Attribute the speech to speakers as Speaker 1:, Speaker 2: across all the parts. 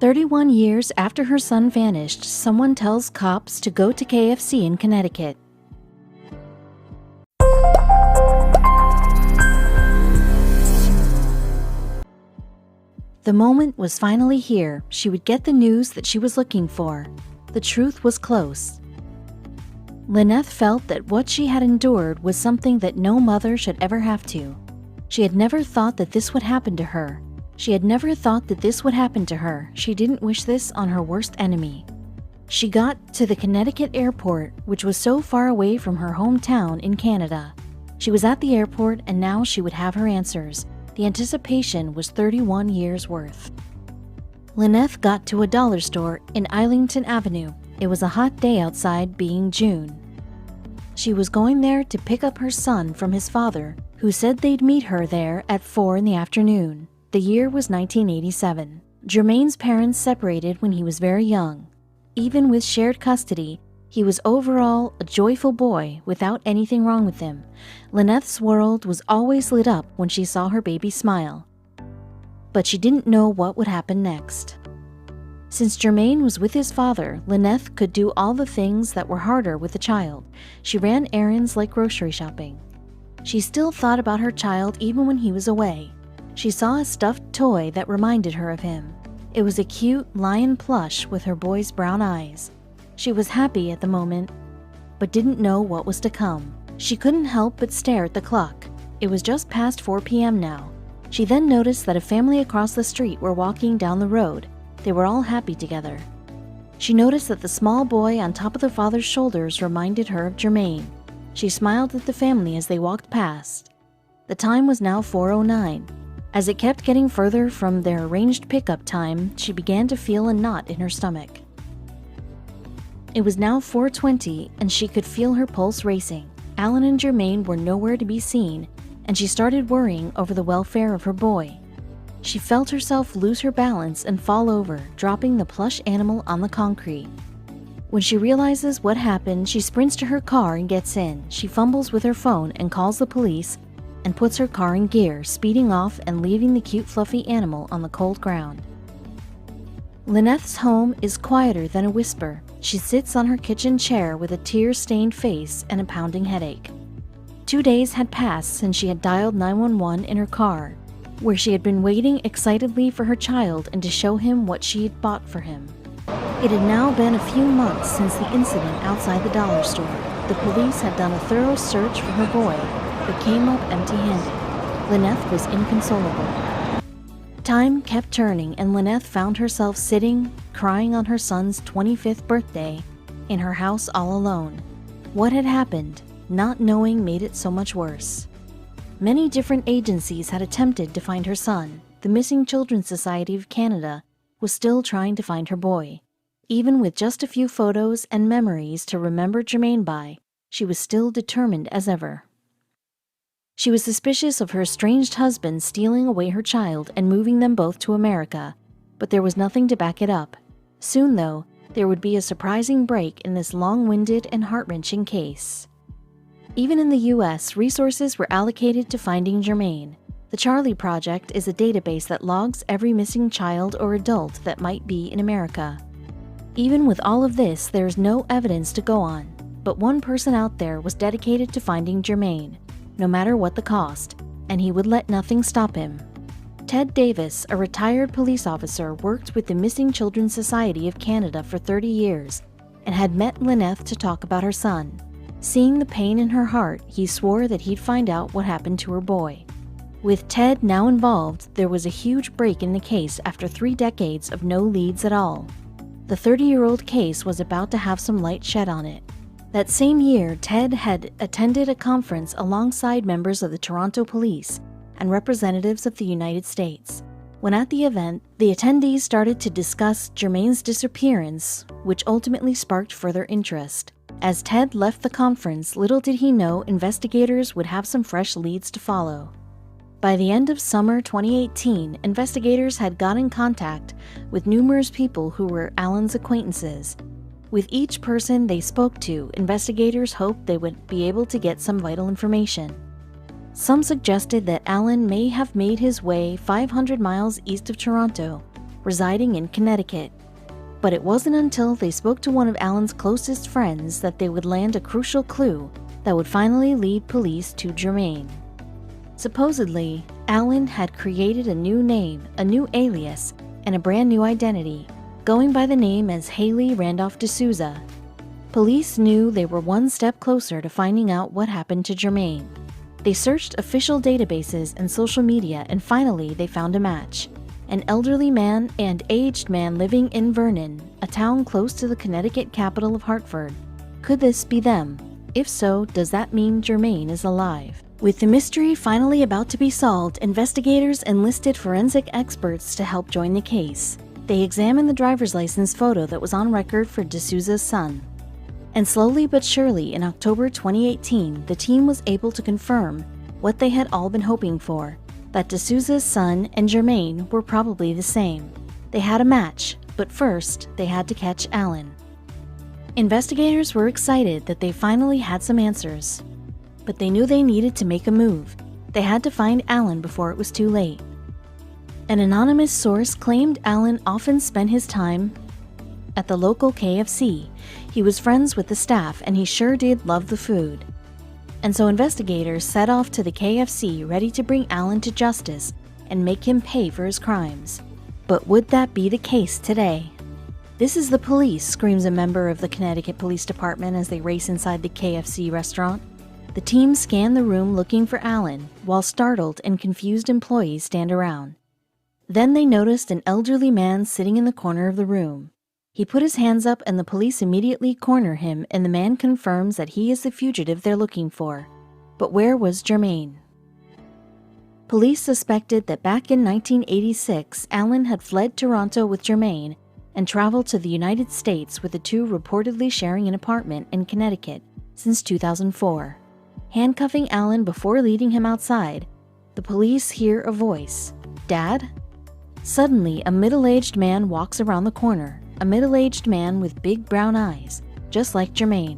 Speaker 1: 31 years after her son vanished, someone tells cops to go to KFC in Connecticut. The moment was finally here. She would get the news that she was looking for. The truth was close. Lynette felt that what she had endured was something that no mother should ever have to. She had never thought that this would happen to her. She didn't wish this on her worst enemy. She got to the Connecticut airport, which was so far away from her hometown in Canada. She was at the airport, and now she would have her answers. The anticipation was 31 years worth. Lynette got to a dollar store in Islington Avenue. It was a hot day outside, being June. She was going there to pick up her son from his father, who said they'd meet her there at 4 in the afternoon. The year was 1987. Jermaine's parents separated when he was very young. Even with shared custody, he was overall a joyful boy without anything wrong with him. Lynette's world was always lit up when she saw her baby smile. But she didn't know what would happen next. Since Jermaine was with his father, Lynette could do all the things that were harder with a child. She ran errands like grocery shopping. She still thought about her child even when he was away. She saw a stuffed toy that reminded her of him. It was a cute lion plush with her boy's brown eyes. She was happy at the moment, but didn't know what was to come. She couldn't help but stare at the clock. It was just past 4 p.m. now. She then noticed that a family across the street were walking down the road. They were all happy together. She noticed that the small boy on top of the father's shoulders reminded her of Jermaine. She smiled at the family as they walked past. The time was now 4:09. As it kept getting further from their arranged pickup time, she began to feel a knot in her stomach. It was now 4:20, and she could feel her pulse racing. Alan and Jermaine were nowhere to be seen, and she started worrying over the welfare of her boy. She felt herself lose her balance and fall over, dropping the plush animal on the concrete. When she realizes what happened, she sprints to her car and gets in. She fumbles with her phone and calls the police and puts her car in gear, speeding off and leaving the cute fluffy animal on the cold ground. Lynette's home is quieter than a whisper. She sits on her kitchen chair with a tear-stained face and a pounding headache. 2 days had passed since she had dialed 911 in her car, where she had been waiting excitedly for her child and to show him what she had bought for him. It had now been a few months since the incident outside the dollar store. The police had done a thorough search for her boy, but came up empty-handed. Lynette was inconsolable. Time kept turning, and Lynette found herself sitting, crying on her son's 25th birthday, in her house all alone. What had happened, not knowing, made it so much worse. Many different agencies had attempted to find her son. The Missing Children Society of Canada was still trying to find her boy. Even with just a few photos and memories to remember Jermaine by, she was still determined as ever. She was suspicious of her estranged husband stealing away her child and moving them both to America, but there was nothing to back it up. Soon, though, there would be a surprising break in this long-winded and heart-wrenching case. Even in the U.S., resources were allocated to finding Jermaine. The Charlie Project is a database that logs every missing child or adult that might be in America. Even with all of this, there is no evidence to go on, but one person out there was dedicated to finding Jermaine, no matter what the cost, and he would let nothing stop him. Ted Davis, a retired police officer, worked with the Missing Children Society of Canada for 30 years and had met Lynette to talk about her son. Seeing the pain in her heart, he swore that he'd find out what happened to her boy. With Ted now involved, there was a huge break in the case after 3 decades of no leads at all. The 30-year-old case was about to have some light shed on it. That same year, Ted had attended a conference alongside members of the Toronto Police and representatives of the United States. When at the event, the attendees started to discuss Jermaine's disappearance, which ultimately sparked further interest. As Ted left the conference, little did he know investigators would have some fresh leads to follow. By the end of summer 2018, investigators had got in contact with numerous people who were Alan's acquaintances. With each person they spoke to, investigators hoped they would be able to get some vital information. Some suggested that Alan may have made his way 500 miles east of Toronto, residing in Connecticut. But it wasn't until they spoke to one of Alan's closest friends that they would land a crucial clue that would finally lead police to Jermaine. Supposedly, Alan had created a new name, a new alias, and a brand new identity, going by the name as Haley Randolph D'Souza. Police knew they were one step closer to finding out what happened to Jermaine. They searched official databases and social media, and finally they found a match. An elderly man and aged man living in Vernon, a town close to the Connecticut capital of Hartford. Could this be them? If so, does that mean Jermaine is alive? With the mystery finally about to be solved, investigators enlisted forensic experts to help join the case. They examined the driver's license photo that was on record for D'Souza's son. And slowly but surely, in October 2018, the team was able to confirm what they had all been hoping for, that D'Souza's son and Jermaine were probably the same. They had a match, but first, they had to catch Alan. Investigators were excited that they finally had some answers, but they knew they needed to make a move. They had to find Alan before it was too late. An anonymous source claimed Alan often spent his time at the local KFC. He was friends with the staff, and he sure did love the food. And so investigators set off to the KFC ready to bring Alan to justice and make him pay for his crimes. But would that be the case today? "This is the police," screams a member of the Connecticut Police Department as they race inside the KFC restaurant. The team scan the room looking for Alan, while startled and confused employees stand around. Then they noticed an elderly man sitting in the corner of the room. He put his hands up and the police immediately corner him, and the man confirms that he is the fugitive they're looking for. But where was Jermaine? Police suspected that back in 1986, Alan had fled Toronto with Jermaine and traveled to the United States, with the two reportedly sharing an apartment in Connecticut since 2004. Handcuffing Alan before leading him outside, the police hear a voice. "Dad?" Suddenly, a middle-aged man walks around the corner. A middle-aged man with big brown eyes, just like Jermaine.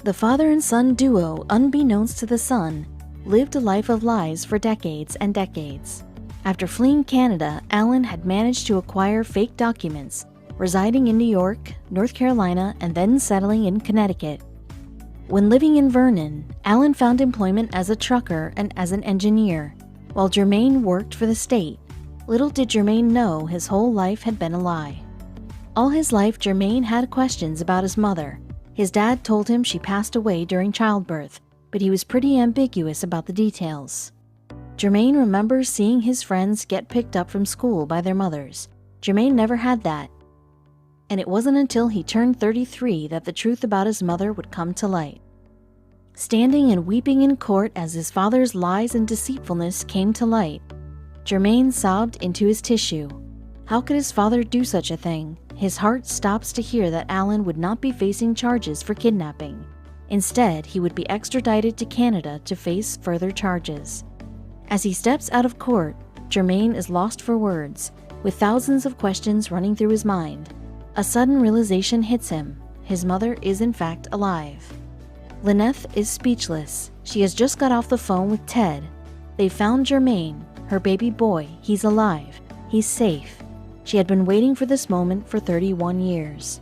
Speaker 1: The father and son duo, unbeknownst to the son, lived a life of lies for decades and decades. After fleeing Canada, Alan had managed to acquire fake documents, residing in New York, North Carolina, and then settling in Connecticut. When living in Vernon, Alan found employment as a trucker and as an engineer, while Jermaine worked for the state. Little did Jermaine know his whole life had been a lie. All his life, Jermaine had questions about his mother. His dad told him she passed away during childbirth, but he was pretty ambiguous about the details. Jermaine remembers seeing his friends get picked up from school by their mothers. Jermaine never had that. And it wasn't until he turned 33 that the truth about his mother would come to light. Standing and weeping in court as his father's lies and deceitfulness came to light, Jermaine sobbed into his tissue. How could his father do such a thing? His heart stops to hear that Alan would not be facing charges for kidnapping. Instead, he would be extradited to Canada to face further charges. As he steps out of court, Jermaine is lost for words, with thousands of questions running through his mind. A sudden realization hits him. His mother is in fact alive. Lynette is speechless. She has just got off the phone with Ted. They found Jermaine, her baby boy. He's alive. He's safe. She had been waiting for this moment for 31 years.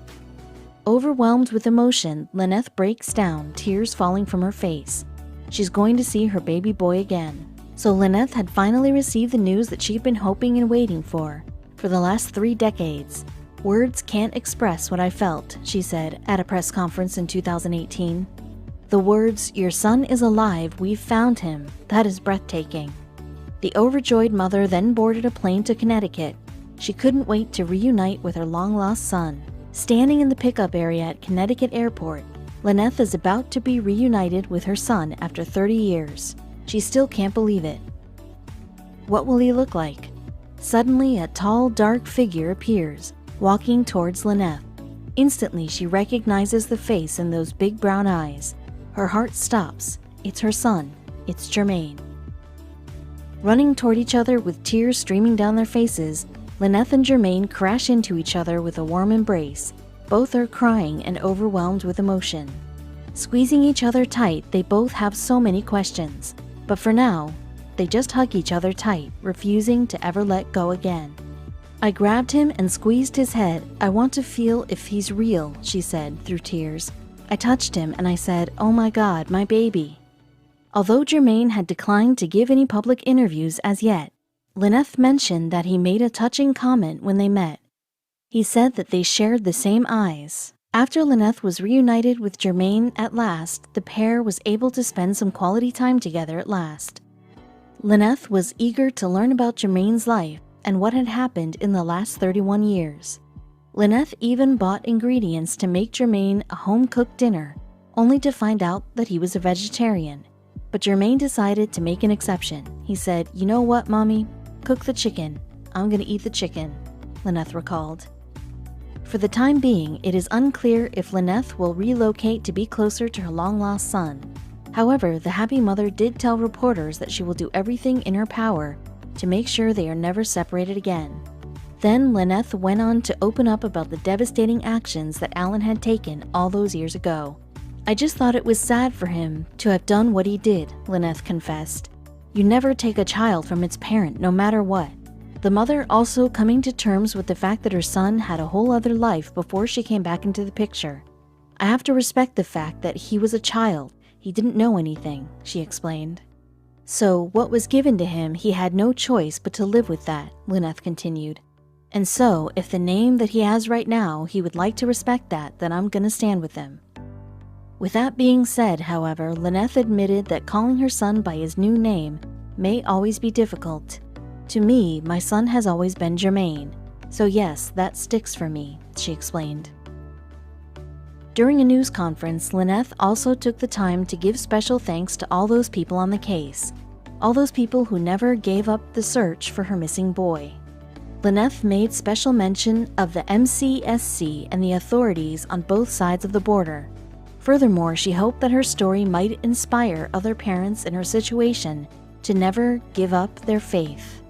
Speaker 1: Overwhelmed with emotion, Lynette breaks down, tears falling from her face. She's going to see her baby boy again. So Lynette had finally received the news that she'd been hoping and waiting for the last 3 decades. "Words can't express what I felt," she said at a press conference in 2018. The words, "Your son is alive, we've found him," that is breathtaking. The overjoyed mother then boarded a plane to Connecticut. She couldn't wait to reunite with her long-lost son. Standing in the pickup area at Connecticut Airport, Lynette is about to be reunited with her son after 30 years. She still can't believe it. What will he look like? Suddenly, a tall, dark figure appears, walking towards Lynette. Instantly, she recognizes the face and those big brown eyes. Her heart stops. It's her son. It's Jermaine. Running toward each other with tears streaming down their faces, Lynette and Jermaine crash into each other with a warm embrace. Both are crying and overwhelmed with emotion. Squeezing each other tight, they both have so many questions. But for now, they just hug each other tight, refusing to ever let go again. "I grabbed him and squeezed his head. I want to feel if he's real," she said through tears. "I touched him and I said, 'Oh my God, my baby.'" Although Jermaine had declined to give any public interviews as yet, Lyneth mentioned that he made a touching comment when they met. He said that they shared the same eyes. After Lyneth was reunited with Jermaine at last, the pair was able to spend some quality time together at last. Lyneth was eager to learn about Jermaine's life and what had happened in the last 31 years. Lyneth even bought ingredients to make Jermaine a home-cooked dinner, only to find out that he was a vegetarian. But Jermaine decided to make an exception. He said, "You know what, Mommy? Cook the chicken. I'm gonna eat the chicken," Lyneth recalled. For the time being, it is unclear if Lyneth will relocate to be closer to her long-lost son. However, the happy mother did tell reporters that she will do everything in her power to make sure they are never separated again. Then Lyneth went on to open up about the devastating actions that Alan had taken all those years ago. "I just thought it was sad for him to have done what he did," Lyneth confessed. "You never take a child from its parent, no matter what." The mother also coming to terms with the fact that her son had a whole other life before she came back into the picture. "I have to respect the fact that he was a child. He didn't know anything," she explained. "So what was given to him, he had no choice but to live with that," Lyneth continued. "And so, if the name that he has right now, he would like to respect that, then I'm gonna stand with him." With that being said, however, Lyneth admitted that calling her son by his new name may always be difficult. "To me, my son has always been Jermaine. So yes, that sticks for me," she explained. During a news conference, Lyneth also took the time to give special thanks to all those people on the case, all those people who never gave up the search for her missing boy. Lyneth made special mention of the MCSC and the authorities on both sides of the border. Furthermore, she hoped that her story might inspire other parents in her situation to never give up their faith.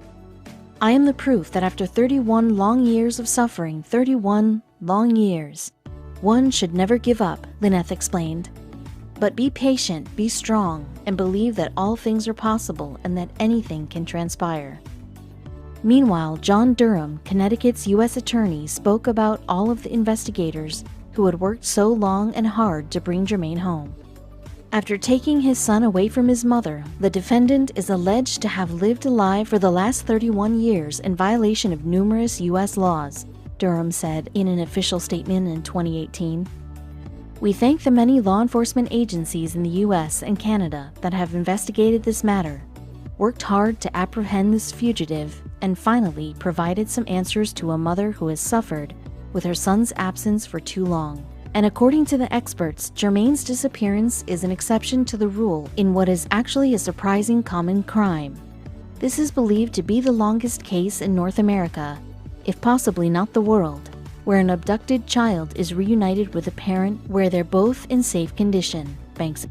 Speaker 1: "I am the proof that after 31 long years of suffering, 31 long years, one should never give up," Lyneth explained. "But be patient, be strong, and believe that all things are possible and that anything can transpire." Meanwhile, John Durham, Connecticut's U.S. attorney, spoke about all of the investigators who had worked so long and hard to bring Jermaine home. After taking his son away from his mother, the defendant is alleged to have lived alive for the last 31 years in violation of numerous U.S. laws, Durham said in an official statement in 2018. "We thank the many law enforcement agencies in the U.S. and Canada that have investigated this matter, worked hard to apprehend this fugitive, and finally provided some answers to a mother who has suffered with her son's absence for too long." And according to the experts, Jermaine's disappearance is an exception to the rule in what is actually a surprising common crime. This is believed to be the longest case in North America, if possibly not the world, where an abducted child is reunited with a parent where they're both in safe condition, Banks